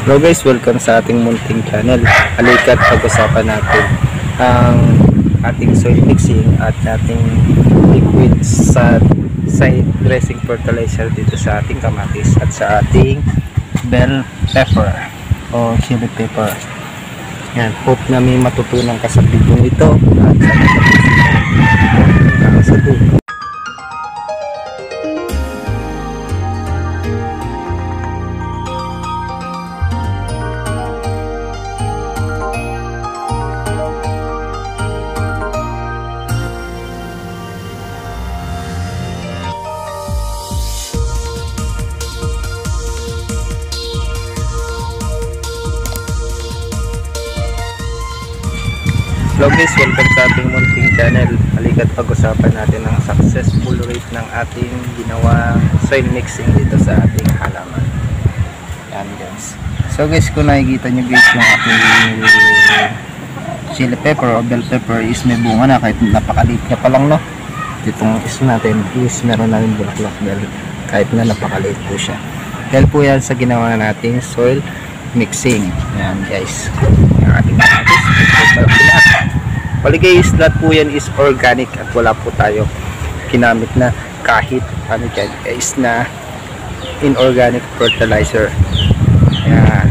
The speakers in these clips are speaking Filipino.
Hello guys, welcome sa ating munting channel. Halika't pag-usapan natin ang ating soil mixing at ating liquid sa side dressing fertilizer dito sa ating kamatis at sa ating bell pepper o chili pepper. Yan, hope na may matutunan ka sa video ito at sa dulo. Hello guys, welcome sa ating munting channel. Halika't pag-usapan natin ang successful rate ng ating ginawang soil mixing dito sa ating halaman. Yan guys. So guys, kung nakikita nyo guys yung ating chili pepper o bell pepper is may bunga na kahit napakaliit na pa lang, no? Itong is natin is meron na rin bulaklak kahit na napakaliit po siya. Dahil po yan sa ginawa nating soil mixing. Yan guys, yung ating bali guys, lahat po yan is organic at wala po tayo ginamit na kahit ano dyan guys na inorganic fertilizer. Yan,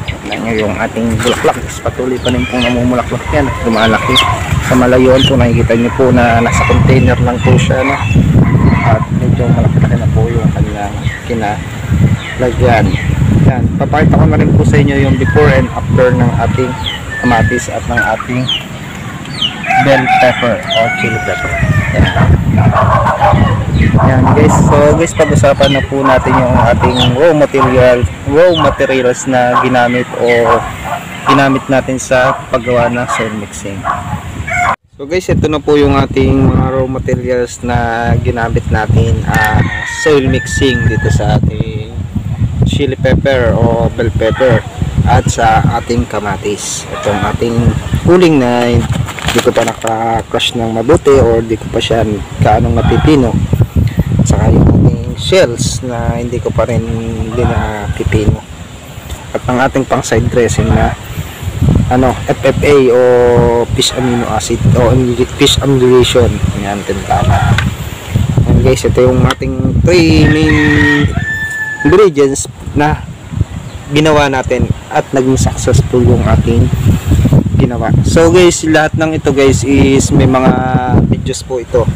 tignan nyo yung ating bulaklak is patuloy pa rin pong namumulaklak yan, lumalaki. Sa malayuan po nakikita nyo po na nasa container lang po siya, no? At medyo malaki na po yung kanyang kinalagyan. Yan, papakita ko na rin po sa inyo yung before and after ng ating kamatis at ng ating bell pepper o chili pepper. Yan guys, so guys, pag-usapan na po natin yung ating raw materials na ginamit natin sa paggawa ng soil mixing. So guys, ito na po yung ating mga raw materials na ginamit natin soil mixing dito sa ating chili pepper o bell pepper at sa ating kamatis. Ito ang ating uling na hindi ko pa naka-crush ng mabuti or hindi ko pa siya kaanong napipino. Saka yung ating shells na hindi ko pa rin napipino. At ang ating pang side dressing na FFA o fish amino acid o fish emulsion. Yan, tintama. And guys, ito yung ating 3 main ingredients na ginawa natin at naging successful yung ating ginawa. So guys, lahat ng ito guys is may mga videos po ito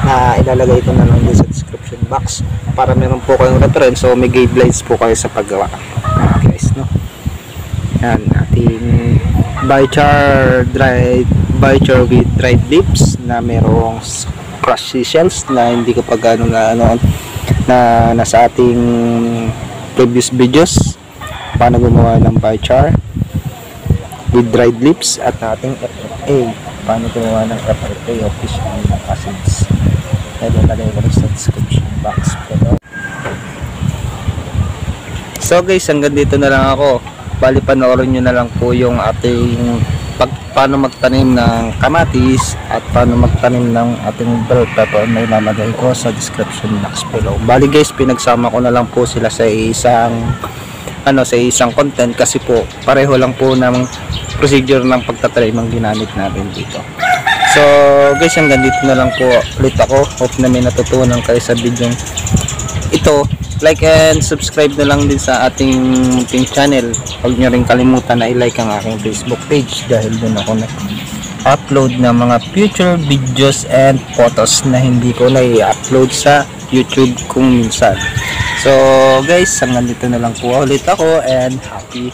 na ilalagay ko na lang din sa description box para meron po kayong reference o may guidelines po kayo sa paggawa. Guys, no? Yan, ating biochar with dried leaves na merong crushed seashells na hindi ko pa gano'n na nasa ating previous videos paano gumawa ng biochar with dried leaves at ating FFA paano gumawa ng FFA o fish amino acids. Lagay ko sa description box. So guys, hanggang dito na lang ako. Bali, panoorin nyo na lang po yung ating paano magtanim ng kamatis at paano magtanim ng ating bell pepper na ilalagay ko sa description box below. Bali guys, pinagsama ko na lang po sila sa isang content kasi po pareho lang po ng procedure ng pagtatanim ang ginamit natin dito. So guys, hanggang dito na lang po ulit ako. Hope na may natutunan kayo sa video ito. Like and subscribe na lang din sa ating channel. Huwag nyo rin kalimutan na i-like ang aking Facebook page dahil doon ako nag-upload ng mga future videos and photos na hindi ko na i-upload sa YouTube kung minsan. So guys, hanggang dito na lang po ulit ako and happy